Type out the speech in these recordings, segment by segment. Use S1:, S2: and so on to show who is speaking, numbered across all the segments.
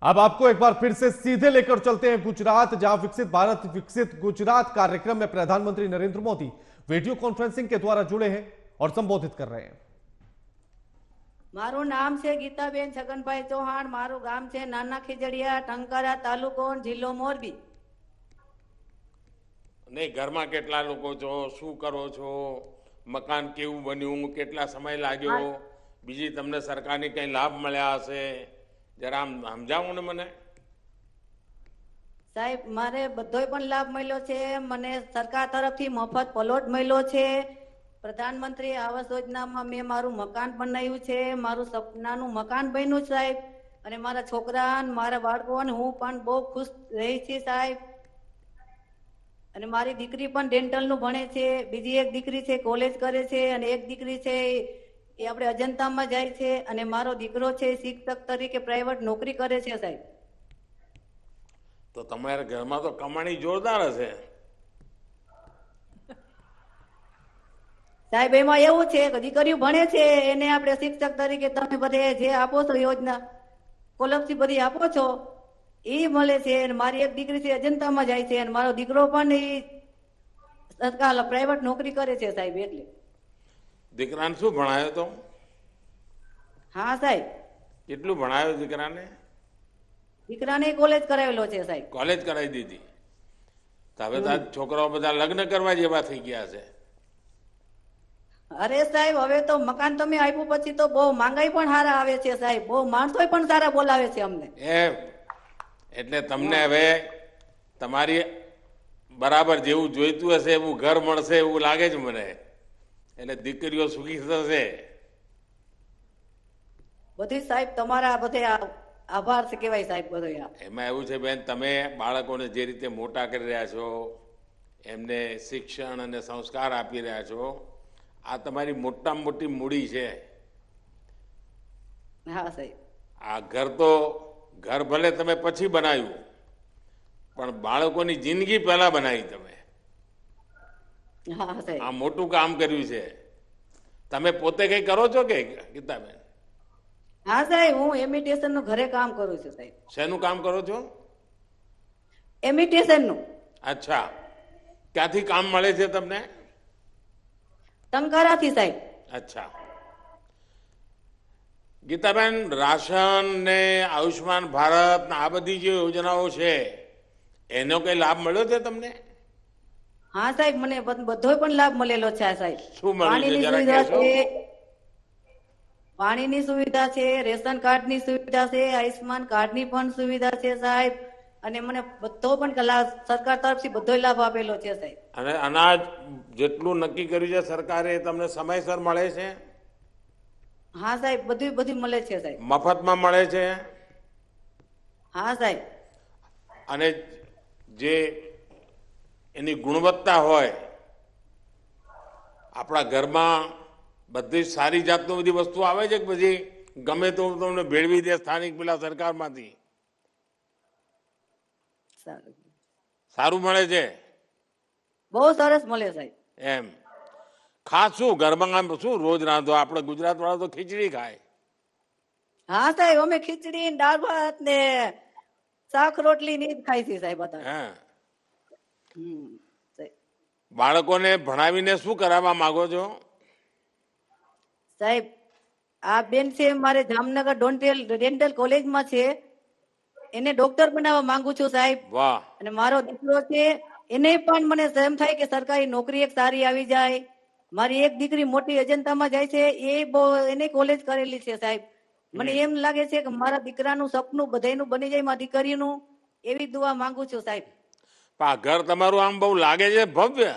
S1: अब आपको एक बार फिर से सीधे लेकर चलते हैं गुजरात, जहां विकसित भारत विकसित गुजरात कार्यक्रम में प्रधानमंत्री नरेंद्र मोदी वीडियो कॉन्फ्रेंसिंग के द्वारा जुड़े हैं और संबोधित कर रहे हैं।
S2: मारू नाम से गीताबेन छगनभाई चौहान, मारू गाम से नाना खीजड़िया, टंकारा तालुको, जिल्लो मोरबी।
S3: नहीं, घरमा केटला लोको छो, શું કરો છો, મકાન કેવું બન્યું, કેટલા સમય લાગ્યો, બીજી તમને સરકારની કઈ લાભ મળ્યા હશે, જરા સમજાવો ને મને।
S2: સાહેબ, મારે બધોય પણ લાભ મળ્યો છે। મને સરકાર તરફથી મફત પ્લોટ મળ્યો છે। પ્રધાનમંત્રી આવાસ યોજનામાં મેં મારું મકાન બનાવ્યું છે। મારું સપનાનું મકાન બન્યું સાહેબ, અને મારા છોકરા મારા બાળકો અને હું પણ બહુ ખુશ રહી छी સાહેબ। અને મારી દીકરી પણ ડેન્ટલનું ભણે છે, બીજી એક દીકરી છે કોલેજ કરે છે, અને એક દીકરી છે એ આપણે અજંતામાં જાય છે, અને મારો દીકરો છે શિક્ષક તરીકે પ્રાઇવેટ નોકરી કરે છે સાહેબ।
S3: તો તમારા ઘરમાં તો કમાણી જોરદાર હશે।
S2: સાહેબ, એમાં એવું છે કે દીકરીઓ ભણે છે એને આપણે શિક્ષક તરીકે તમે બધે જે આપો છો યોજના સ્કોલરશીપ બધી આપો છો એ મળે છે। અને મારી એક દીકરી છે અજંતામાં જાય છે, અને મારો દીકરો પણ એ સરકાર પ્રાઇવેટ નોકરી કરે છે સાહેબ। એટલે
S3: દીકરાને શું ભણાયો તો?
S2: હા સાહેબ,
S3: કેટલું ભણાયો દીકરાને?
S2: દીકરાને કોલેજ કરાવેલો છે સાહેબ।
S3: કોલેજ કરાવી દીધી? તો હવે તો છોકરાઓ બધા લગ્ન કરવા જેવા થઈ ગયા છે।
S2: અરે સાહેબ, હવે તો મકાન તમે આપ્યું પછી તો બહુ માંગાઈ પણ સારા આવે છે સાહેબ, બહુ માણસો પણ સારા બોલાવે છે અમને।
S3: એટલે તમને હવે તમારી બરાબર જેવું જોઈતું હશે એવું ઘર મળશે એવું લાગે છે મને। એટલે દીકરીઓ સુખી થશે।
S2: બધી સાહેબ તમારા બધે આભાર છે કેવાય સાહેબ બધો।
S3: એમાં એવું છે બેન, તમે બાળકોને જે રીતે મોટા કરી રહ્યા છો, એમને શિક્ષણ અને સંસ્કાર આપી રહ્યા છો, આ તમારી મોટામાં મોટી મૂડી છે।
S2: હા સાહેબ,
S3: આ ઘર તો ઘર ભલે તમે પછી બનાવ્યું, પણ બાળકોની જિંદગી પહેલા બનાવી તમે।
S2: હા સાહેબ,
S3: આ મોટું કામ કર્યું છે। તમે પોતે કઈ કરો છો કે ગીતાબેન?
S2: હા સાહેબ, હું એમિટેશન નું ઘરે કામ કરું છું સાહેબ।
S3: શેનું કામ કરો છો?
S2: એમિટેશન નું।
S3: અચ્છા, ક્યાંથી કામ મળે છે તમને?
S2: ટંકારાથી સાહેબ।
S3: અચ્છા ગીતાબેન, રાશન ને આયુષ્માન ભારત ને આ બધી જે યોજનાઓ છે એનો કઈ લાભ મળ્યો છે તમને?
S2: હા સાહેબ, મને બધો પણ લાભ મળેલો છે સાહેબ।
S3: શું મળ્યું છે
S2: પાણીની
S3: જરા
S2: સુવિધા
S3: કહેશો?
S2: છે, પાણીની સુવિધા છે, રેશન કાર્ડની સુવિધા છે, આયુષ્માન કાર્ડની પણ સુવિધા છે સાહેબ। અને મને બધો પણ સરકાર તરફથી બધો લાભ આપેલો છે સાહેબ।
S3: અને અનાજ જેટલું નક્કી કર્યું છે સરકારે એ તમને સમયસર મળે છે?
S2: હા સાહેબ, બધું બધું મળે છે સાહેબ।
S3: મફતમાં મળે છે?
S2: હા સાહેબ।
S3: અને જે એની ગુણવત્તા હોય, આપણા ઘરમાં બધી સારી જાતની બધી વસ્તુ આવે છે કે પછી ગમે તો તમને ભેળવી દે સ્થાનિક પેલા સરકારમાંથી? સારું મળે છે?
S2: બહુ સરસ મળે સાહેબ।
S3: એમ ખાસ શું ઘરમાં આમ શું રોજ રાંધો? આપણે ગુજરાત વાળા તો ખીચડી ખાય।
S2: હા સાહેબ, અમે ખીચડી દાળ ભાત ને શાક રોટલી ની જ ખાઈ છે સાહેબ અત્યારે।
S3: હે,
S2: સાહેબ,
S3: બાળકોને ભણાવીને શું કરાવવા માંગો છો?
S2: સાહેબ આ બેન છે મારે જામનગર ડેન્ટલ કોલેજમાં છે, એને ડોક્ટર બનાવવા માંગુ છું સાહેબ।
S3: વાહ,
S2: અને મારો દીકરો છે એને પણ મને એમ થાય કે સરકારી નોકરી એક સારી આવી જાય। મારી એક દીકરી મોટી અજંતામાં જાય છે, એ બહુ એને કોલેજ કરેલી છે સાહેબ। મને એમ લાગે છે કે મારા દીકરાનું સપનું બધાયનું બની જાય, મારી દીકરીનું, એવી દુઆ માંગુ છું સાહેબ।
S3: આ ઘર તમારું આમ બહુ લાગે છે ભવ્ય।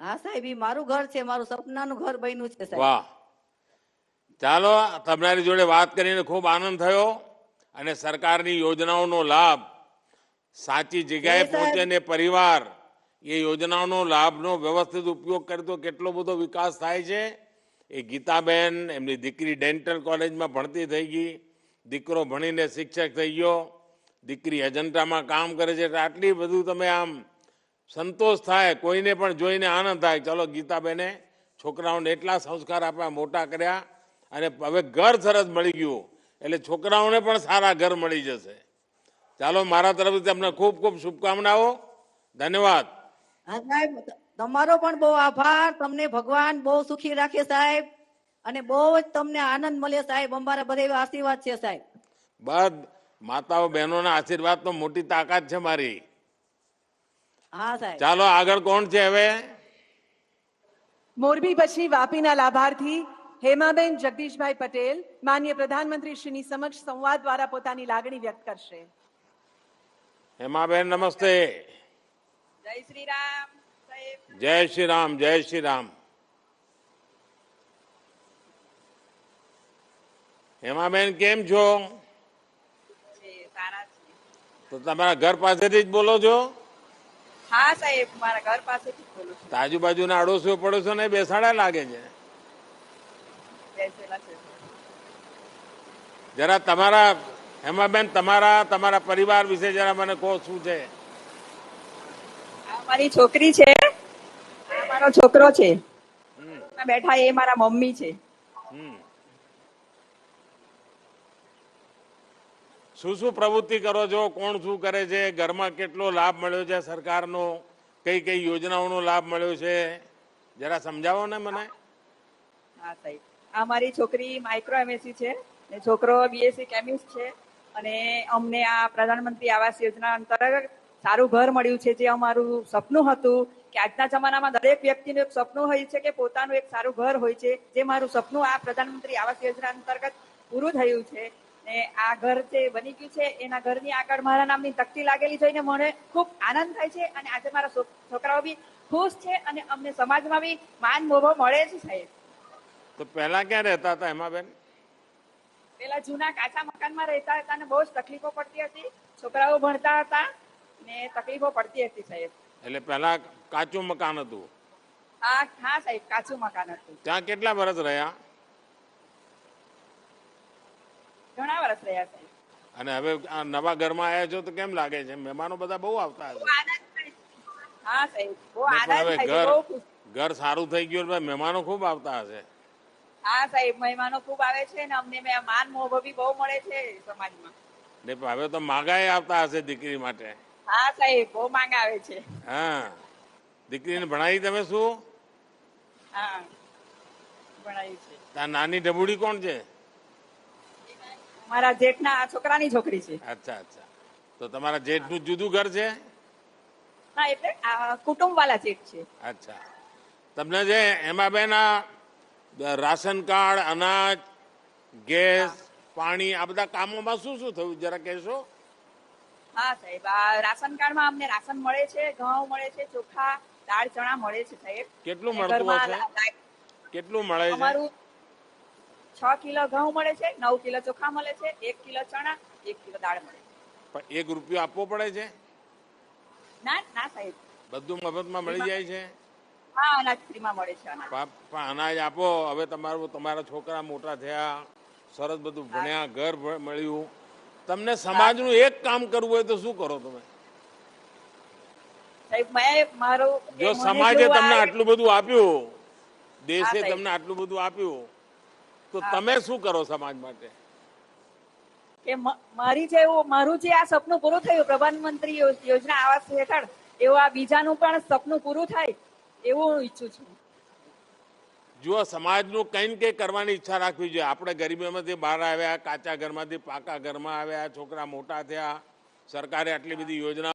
S2: હા સાહેબ, એ મારું ઘર છે, મારું સપનાનું ઘર બન્યું છે સાહેબ।
S3: વાહ, ચાલો તમારી જોડે વાત કરીને ખૂબ આનંદ થયો। અને સરકારની યોજનાઓનો લાભ સાચી જગ્યાએ પહોંચે ને પરિવાર એ યોજનાઓનો લાભનો વ્યવસ્થિત ઉપયોગ કરે તો કેટલો બધો વિકાસ થાય છે એ ગીતાબેન, એમની દીકરી ડેન્ટલ કોલેજમાં ભણતી થઈ ગઈ, દીકરો ભણીને શિક્ષક થઈ ગયો, દીકરી અજંતામાં કામ કરે છે, એટલે આટલી બધું તમે આમ સંતોષ થાય, કોઈને પણ જોઈને આનંદ થાય। ચલો, ગીતાબેને છોકરાઓને એટલા સંસ્કાર આપ્યા, મોટા કર્યા, અને હવે ઘર સરસ મળી ગયું એટલે છોકરાઓને પણ સારા ઘર મળી જશે. ચાલો, મારા તરફથી તમને ખૂબ ખૂબ શુભકામનાઓ. ધન્યવાદ.
S2: હા સાહેબ, તમારો પણ બહુ આભાર. તમને ભગવાન બહુ સુખી રાખે સાહેબ, અને બહુ જ તમને આનંદ મળે સાહેબ. અમારા બધા એવા આશીર્વાદ છે સાહેબ.
S3: બસ માતાઓ બહેનોના આશીર્વાદ તો મોટી તાકાત છે મારી.
S2: હા સાહેબ.
S3: ચાલો, આગળ કોણ છે હવે?
S4: મોરબી પછી વાપીના લાભાર્થી હેમાબેન જગદીશભાઈ પટેલ માનનીય પ્રધાનમંત્રી શ્રીની સમક્ષ સંવાદ દ્વારા પોતાની લાગણી વ્યક્ત કરશે.
S3: હેમાબેન, નમસ્તે.
S4: જય શ્રી રામ સાહેબ.
S3: જય શ્રી રામ, જય શ્રી રામ. હેમાબેન, કેમ છો?
S4: સારા છે.
S3: તો તમારા ઘર પાસેથી જ બોલો છો?
S4: હા સાહેબ, મારા ઘર પાસેથી બોલું છું.
S3: આજુબાજુના અડોશીઓ પડોશીઓ ને બેસાડા લાગે છે.
S4: બેસેલા છે.
S3: જરા તમારા હેમાબેન, તમારા પરિવાર વિશે જરા મને કહો, શું છે?
S4: આ મારી છોકરી છે, આ મારો છોકરો છે, બેઠા એ મારા મમ્મી છે.
S3: શું શું પ્રવૃત્તિ કરો છો? કોણ શું કરે છે? ઘરમાં કેટલો લાભ મળ્યો છે સરકારનો? કઈ કઈ યોજનાઓનો લાભ મળ્યો છે? જરા સમજાવો ને મને.
S4: હા સાહેબ, આ મારી છોકરી માઇક્રો એમએસસી છે ને છોકરો બીએસસી કેમિસ્ટ છે. અને અમને આ પ્રધાનમંત્રી આવાસ યોજના અંતર્ગત સારું ઘર મળ્યું છે, જે અમારું સપનું હતું. કે આજના જમાનામાં દરેક વ્યક્તિનું એક સપનું હોય છે કે પોતાનું એક સારું ઘર હોય છે. જે મારું સપનું આ પ્રધાનમંત્રી આવાસ યોજના અંતર્ગત પૂરું થયું છે. ને આ ઘર જે બની ગયું છે, એના ઘરની આગળ મારા નામની તકતી લાગેલી જોઈને મને ખૂબ આનંદ થાય છે. અને આજે મારા છોકરાઓ બી ખુશ છે અને અમને સમાજમાં બી માન મોભો મળે છે સાહેબ.
S3: તો પહેલા ક્યાં રહેતા હતા હેમાબેન?
S4: પેલા જૂના કાચા મકાનમાં રહેતા હતા અને બહુ જ તકલીફો પડતી હતી. છોકરાઓ ભણતા હતા ને તકલીફો પડતી હતી સાહેબ.
S3: એટલે પહેલા કાચું મકાન હતું?
S4: હા હા સાહેબ, કાચું મકાન હતું.
S3: ત્યાં કેટલા વર્ષ રહ્યા?
S4: ઘણા વર્ષ રહ્યા સાહેબ.
S3: અને હવે આ નવા ઘરમાં આવ્યા છો તો કેમ લાગે છે? મહેમાનો બધા બહુ આવતા હશે.
S4: બહુ આનંદ થાય છે. હા સાહેબ, બહુ
S3: ને
S4: આનંદ
S3: પણ હવે
S4: થાય છે, બહુ ખુશ.
S3: ઘર સારું થઈ ગયું એટલે મહેમાનો ખૂબ આવતા હશે.
S4: હા સાહેબ, મહેમાનો ખૂબ આવે છે ને અમને માન મોભો બી બહુ મળે છે સમાજમાં.
S3: ને હવે તો માગાઈ આવતા હશે દીકરી માટે.
S4: હા સાહેબ, બહુ માંગ આવે છે.
S3: હા, દીકરીને ભણાવી તમે શું?
S4: હા, ભણાયું છે.
S3: ત્યાં નાની ઢબુડી કોણ છે?
S4: મારા જેઠના છોકરાની છોકરી છે.
S3: અચ્છા અચ્છા. તો તમારા જેઠનું જુદું ઘર છે?
S4: હા, એટલે કુટુંબ વાળા જેઠ છે.
S3: અચ્છા. તમને જે એમાં બેન આ રાશન કાર્ડ, અનાજ, ગેસ, પાણી, આ બધા કામોમાં શું શું થયું જરા કહેશો?
S4: હા સાહેબ, આ રાશન કાર્ડમાં અમને રાશન મળે છે, ઘઉં મળે છે, ચોખા, દાળ, ચણા મળે છે સાહેબ.
S3: કેટલું
S4: અને
S3: મળતું
S4: ઘરમાં
S3: હશે? કેટલું મળે છે?
S4: અમારું 6 કિલો ઘઉં મળે છે, 9 કિલો ચોખા મળે છે, 1 કિલો ચણા, 1 કિલો દાળ મળે છે.
S3: પણ 1 રૂપિયો આપવો પડે છે?
S4: ના ના સાહેબ,
S3: બધું મફતમાં મળી જાય છે?
S4: હા, અનાજ ફ્રીમાં મળે છે.
S3: પણ અનાજ આપો. હવે તમારા છોકરા મોટા થયા, સરસ બધું ભણ્યા, ઘર મળ્યું. તમને સમાજનું એક કામ કરવું હોય તો શું કરો તમે?
S4: સાહેબ, મેં મારું
S3: જો સમાજે તમને આટલું બધું આપ્યું, દેશે
S4: સાહેબ.
S3: તમને આટલું બધું આપ્યું, તો તમે શું કરો સમાજ માટે?
S4: કે મારું જે આ સપનું પૂરું થયું પ્રધાનમંત્રી યોજના આવાસ હેઠળ, એવું આ બીજાનું પણ સપનું પૂરું થાય એવું હું ઈચ્છું છું.
S3: જો સમાજનું કંઈ ને કંઈ કરવાની ઈચ્છા રાખવી જોઈએ. આપણે ગરીબીમાંથી બહાર આવ્યા, કાચા ઘરમાંથી પાકા ઘરમાં આવ્યા, છોકરા મોટા થયા, સરકારે આટલી બધી યોજના